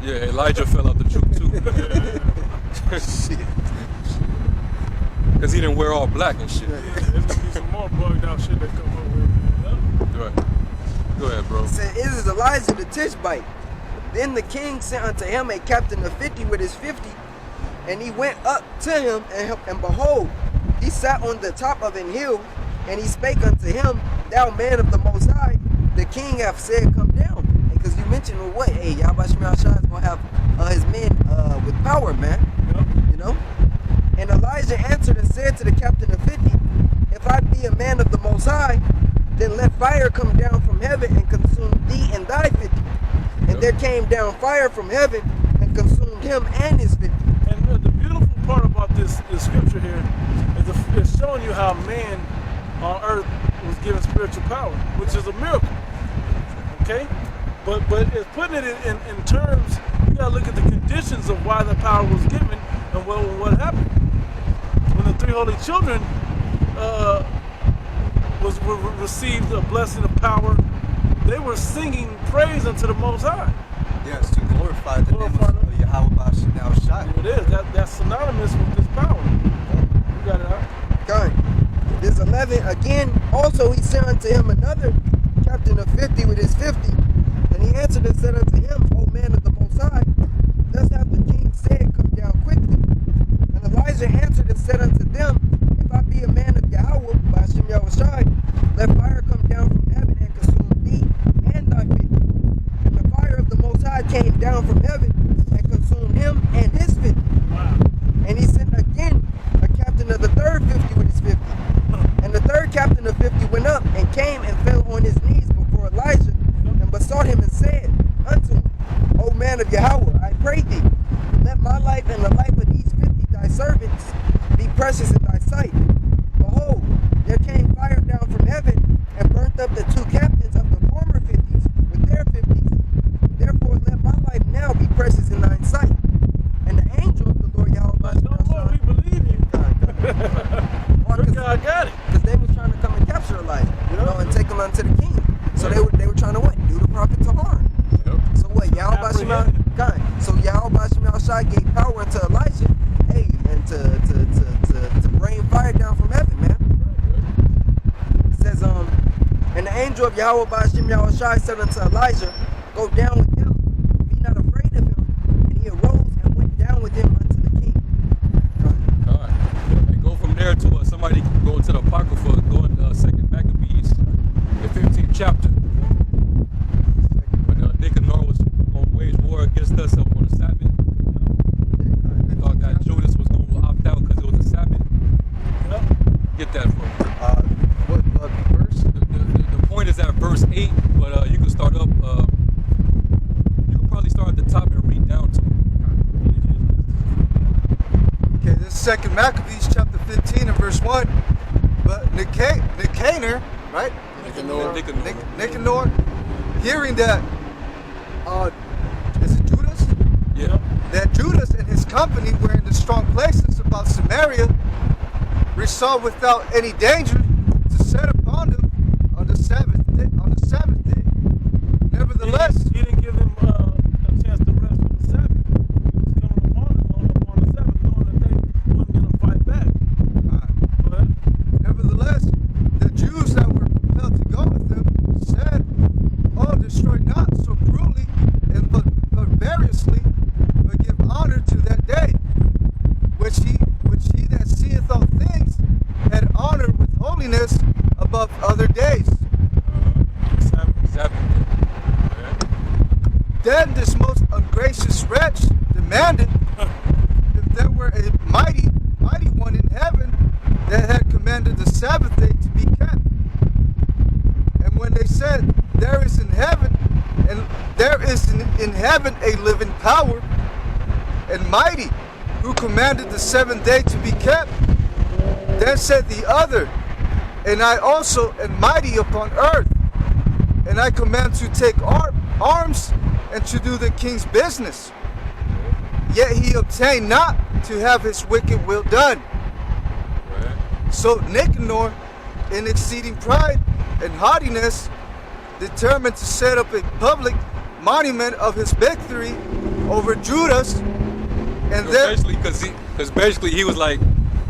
Yeah, Elijah fell out the troop too. Shit. Because he didn't wear all black and shit. Yeah, there's gonna be some more bugged out shit that come up with. Right. Go ahead, bro. It said, "It is Elijah the Tishbite." Then the king sent unto him a captain of 50 with his 50, and he went up to him, and behold, he sat on the top of an hill, and he spake unto him, "Thou man of the Most High, the king hath said, come down." Because you mentioned, well, what? Hey, Yahweh Shemel Shah is going to have his men with power, man. Yep. You know? And Elijah answered and said to the captain of 50, "If I be a man of the Most High, then let fire come down from heaven and consume thee and thy 50. And there came down fire from heaven and consumed him and his 50. And the beautiful part about this scripture here is it's showing you how man on earth was given spiritual power, which is a miracle. Okay? But it's putting it in terms, you gotta look at the conditions of why the power was given and what happened. When the three holy children received a blessing of power, they were singing praise unto the Most High. Yes, to glorify the name of Yahweh Bashim Shai. It is. That's synonymous with this power. You got it out. God. This 11, again, also he sent unto him another captain of 50 with his 50. And he answered and said unto him, O man of the Most High, thus hath the king said, come down quickly. And Elijah answered and said unto them, if I be a man of Yahweh, Bashim Yahushai, let fire come down from heaven and consume thee and thy 50. And the fire of the Most High came down from heaven and consumed him and his 50. Wow. And he sent again a captain of the third 50 with his 50. And the third captain of 50 went up and came and fell on his knees before Elijah and besought him and said unto him, O man of Yahweh, I pray thee, let my life and the life of these 50 thy servants be precious in thy sight. Behold, there came fire down from heaven and burnt up the two captains of the former 50s with their 50s. Therefore let my life now be precious in thine sight. And the angel of the Lord Yahweh, No more, we believe you. God got it. because they was trying to come and capture Elijah, you know, and take him unto the king. So they were trying to what? Do the prophets a harm. Yep. So what? Yahweh Shemel Shai gave power unto Elijah, hey, and to rain fire down from heaven, man. It says, and the angel of Yahweh Shemel Shai said unto Elijah, go down with him, be not afraid of him. And he arose and went down with him unto the king. All right. And go from there to somebody can go into the Apocrypha, go in 2nd Maccabees, the 15th chapter. When Nicanor was going to wage war against us on the Sabbath. They thought that Judas was going to opt out because it was a Sabbath. Get that from me. What verse? The point is at verse 8, but you can start up, you can probably start at the top and read down to it. Okay, this is 2nd Maccabees chapter 15 and verse 1. But Nicanor, right? Nicanor, hearing that, is it Judas? Yeah. That Judas and his company were in the strong places about Samaria, resolved without any danger to set upon them on the Sabbath day. Nevertheless, He didn't give him a chance to rest on the Sabbath. He was coming upon them on the Sabbath, knowing that they wasn't going to fight back. But nevertheless, the Jews that were compelled to go with them said, "Oh, destroy not so cruelly and barbarously, but give honor to that day, which he that seeth all things had honor with holiness above other days." Sabbath. Then this most ungracious wretch demanded if there were a mighty one in heaven that had commanded the Sabbath day to be kept. And when they said, there is in heaven a living power and mighty who commanded the seventh day to be kept, then said the other, and I also am mighty upon earth, and I command to take arms and to do the king's business. Yet he obtained not to have his wicked will done. So Nicanor, in exceeding pride and haughtiness, determined to set up a public monument of his victory over Judas, and then basically, because basically he was like,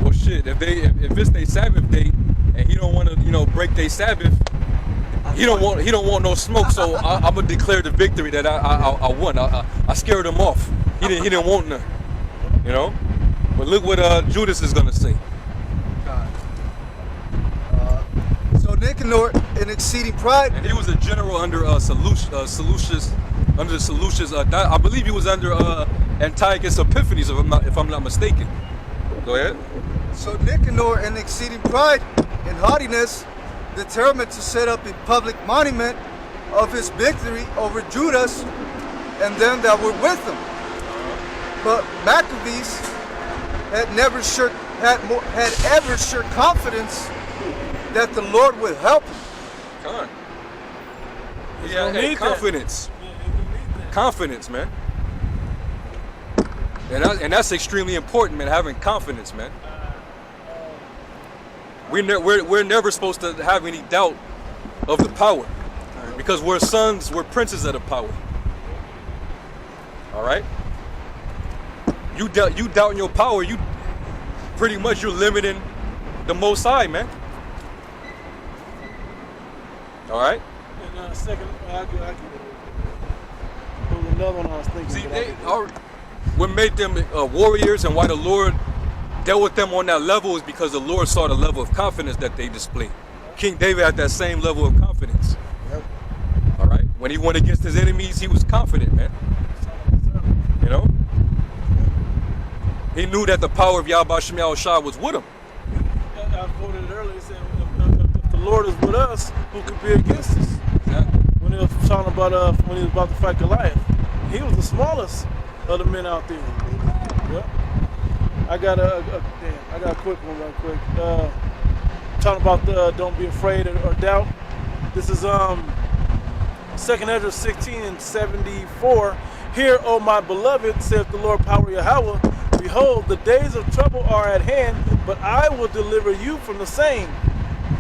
well, shit, if it's their Sabbath day, and he don't want to, break their Sabbath, he don't want no smoke. So I'm gonna declare the victory that I won. I scared him off. He didn't want none, But look what Judas is gonna say. So Nicanor, in exceeding pride, And he was a general under Seleucus. Under Seleucus, I believe he was under Antiochus Epiphanes, if I'm not mistaken. Go ahead. So Nicanor, in exceeding pride and haughtiness, determined to set up a public monument of his victory over Judas and them that were with him. But Maccabees had ever sure confidence that the Lord would help him. Come on. Yeah, confidence. Confidence, man. And that's extremely important, man. Having confidence, man. We're never supposed to have any doubt of the power, because we're princes of the power. All right. You doubting your power, you pretty much you're limiting the Most High, man. All right. And second, I can. There was another one I was thinking. See, what made them warriors, and why the Lord dealt with them on that level, is because the Lord saw the level of confidence that they displayed. King David had that same level of confidence. Yep. All right. When he went against his enemies, he was confident, man. He knew that the power of Yahweh Shem Shah was with him. I quoted it earlier. It said, if the Lord is with us, who could be against us? Exactly. When he was talking about when he was about to fight Goliath, he was the smallest of the men out there. Yep. I got a quick one real quick. Talking about don't be afraid or doubt. This is 2nd Ezra 16:74. Hear, O my beloved, saith the Lord power Yahweh. Behold, the days of trouble are at hand, but I will deliver you from the same.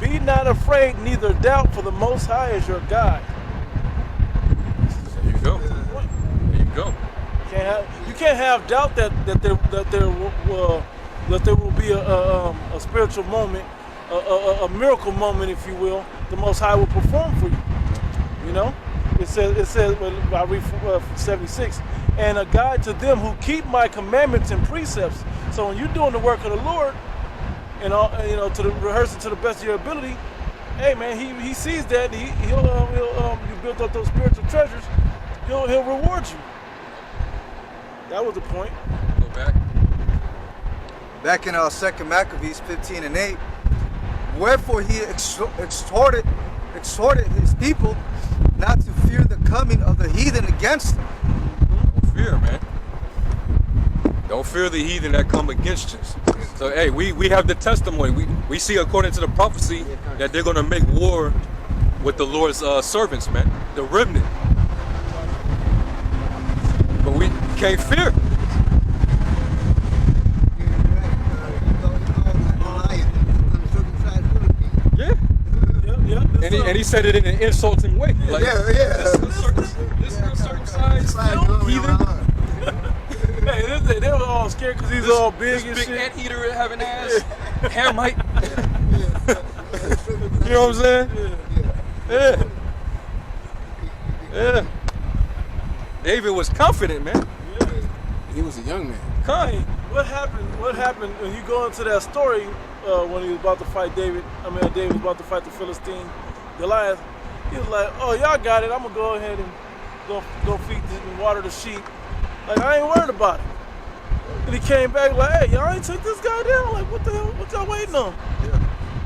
Be not afraid, neither doubt, for the Most High is your God. There you go. There you go. You can't have doubt that there will be a spiritual moment, a miracle moment, if you will. The Most High will perform for you. It says I read 76, and a guide to them who keep my commandments and precepts. So when you're doing the work of the Lord, and to the rehearsing to the best of your ability, hey man, he sees that, he'll you built up those spiritual treasures, he'll reward you. That was the point. Go back. Back in 2nd Maccabees 15:8, wherefore he exhorted his people not to fear the coming of the heathen against them. Don't fear, man. Don't fear the heathen that come against us. So hey, we have the testimony. We see according to the prophecy that they're gonna make war with the Lord's servants, man. The remnant. But we can't fear. Yeah. And he said it in an insulting way. Like, this uncircumcised heathen. Hey, they were all scared because he's all big and big shit. anteater having ass, Hamite. You know what I'm saying? Yeah. Yeah. David was confident, man. He was a young man. Hey, what happened when you go into that story when he was about to fight David was about to fight the Philistine Goliath. He was like, oh, y'all got it. I'm going to go ahead and go feed and water the sheep. Like, I ain't worried about it. And he came back like, hey, y'all ain't took this guy down? Like, what the hell? What y'all waiting on? Yeah.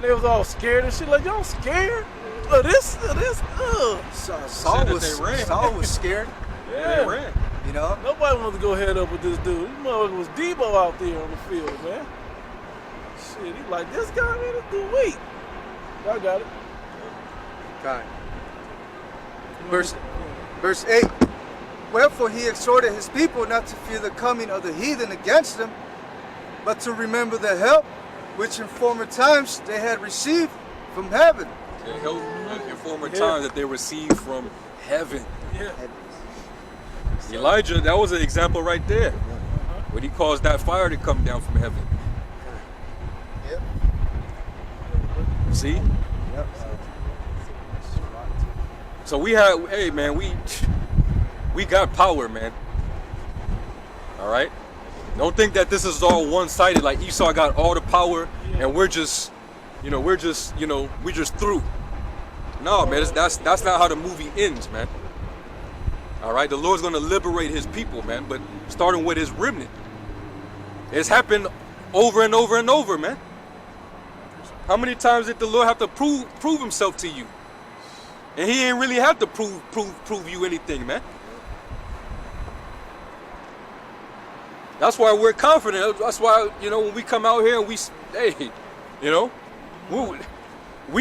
They was all scared and shit. Like, y'all scared? This. Saul was scared. Yeah. They ran. Nobody wanted to go head up with this dude. This motherfucker was Debo out there on the field, man. Shit, he like, this guy, man, this dude weak. Y'all got it. God. Verse 8. Wherefore he exhorted his people not to fear the coming of the heathen against them, but to remember the help which in former times they had received from heaven. The help in former times that they received from heaven. Yeah. Elijah, that was an example right there. When he caused that fire to come down from heaven. Yep. See? Yep. So we have, hey man, we got power, man. All right? Don't think that this is all one-sided, like Esau got all the power and we're just through. No, man, that's not how the movie ends, man. All right, the Lord's gonna liberate his people, man, but starting with his remnant. It's happened over and over and over, man. How many times did the Lord have to prove himself to you? And he ain't really have to prove you anything, man. That's why we're confident. That's why, when we come out here and we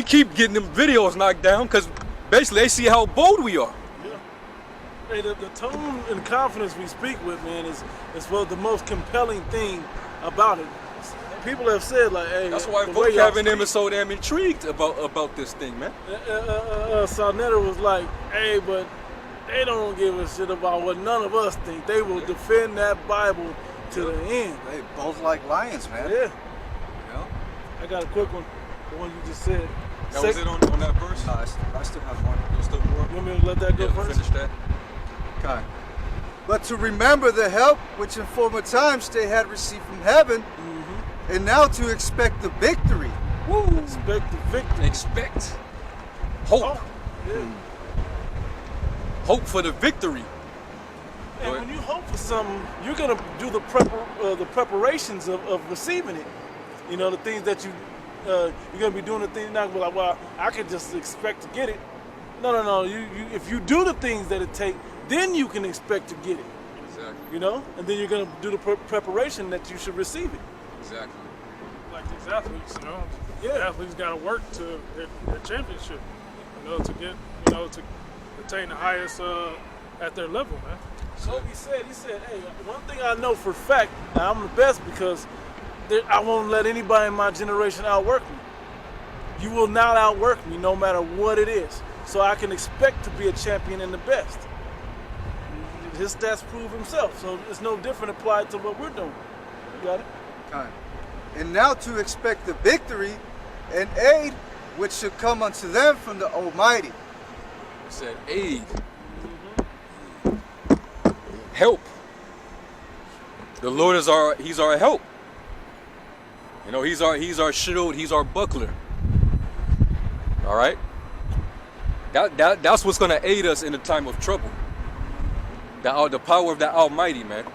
keep getting them videos knocked down because basically they see how bold we are. Yeah. Hey, the tone and confidence we speak with, man, is the most compelling thing about it. People have said, like, hey, that's why the folks way y'all having them speak- is so damn intrigued about this thing, man. Sarnetta was like, hey, but they don't give a shit about what none of us think. They will defend that Bible to the end. They both like lions, man. Yeah. You know? I got a quick one. The one you just said. That was it on that verse? No, I still have one. You still more? You want me to let that go Yeah, first? finish that. Okay. But to remember the help which in former times they had received from heaven, and now to expect the victory. Woo! Expect the victory. Expect hope. Oh, yeah. Hope for the victory. And Go when you hope for something, you're gonna do the preparations of receiving it. The things that you're gonna be doing the things not like, well, I can just expect to get it. No. You if you do the things that it takes, then you can expect to get it. Exactly. And then you're gonna do the preparation that you should receive it. Exactly. Like these athletes, Yeah. athletes got to work to their championship, to get, to attain the highest at their level, man. So he said, hey, one thing I know for a fact, I'm the best because I won't let anybody in my generation outwork me. You will not outwork me no matter what it is. So I can expect to be a champion and the best. His stats prove himself, so it's no different applied to what we're doing. You got it? Okay. And now to expect the victory and aid which should come unto them from the Almighty. It said aid. Help. The Lord is he's our help. He's our shield, he's our buckler. All right? That's what's gonna aid us in the time of trouble. The power of the Almighty, man.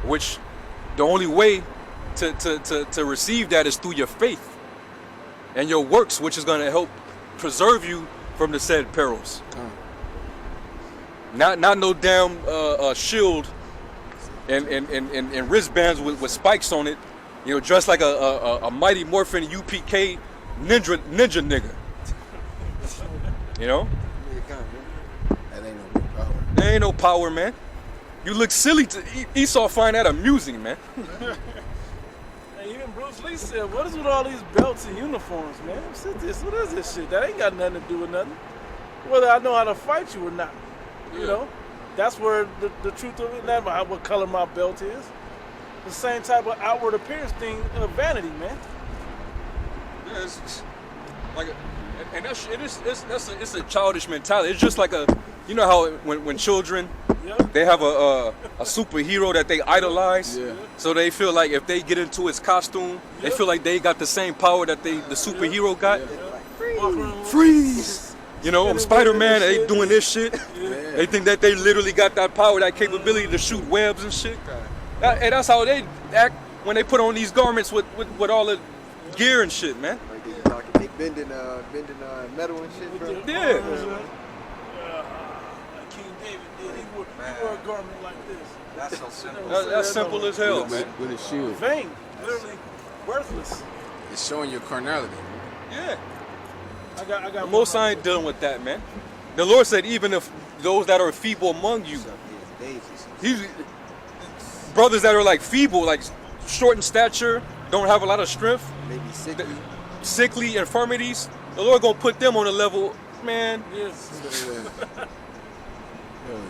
Which the only way to receive that is through your faith and your works, which is gonna help preserve you from the said perils. Not no damn shield and wristbands with spikes on it, dressed like a Mighty Morphin UPK ninja nigga. That ain't no real power. There ain't no power, man. You look silly to Esau find that amusing, man. And even Bruce Lee said, what is with all these belts and uniforms, man? What is this shit? That ain't got nothing to do with nothing. Whether I know how to fight you or not. That's where the truth of it, not about what color my belt is. The same type of outward appearance thing of vanity, man. Yeah, it's like, it's a childish mentality. It's just like how when children they have a superhero that they idolize, so they feel like if they get into his costume, they feel like they got the same power that the superhero got. Freeze! Spider-Man, they doing this shit. They think that they literally got that power, that capability to shoot webs and shit. And that's how they act when they put on these garments with all the gear and shit, man. Like they bending metal and shit, bro. Yeah. Like King David did. He wore a garment like this. That's so simple. That's simple as hell, man. With a shield. Vain. Literally worthless. It's showing your carnality. Yeah. I got The Most High ain't dealing with that, man. The Lord said, even if those that are feeble among you, brothers that are like feeble, like short in stature, don't have a lot of strength, Maybe sickly infirmities, the Lord gonna put them on a level, man. Yes.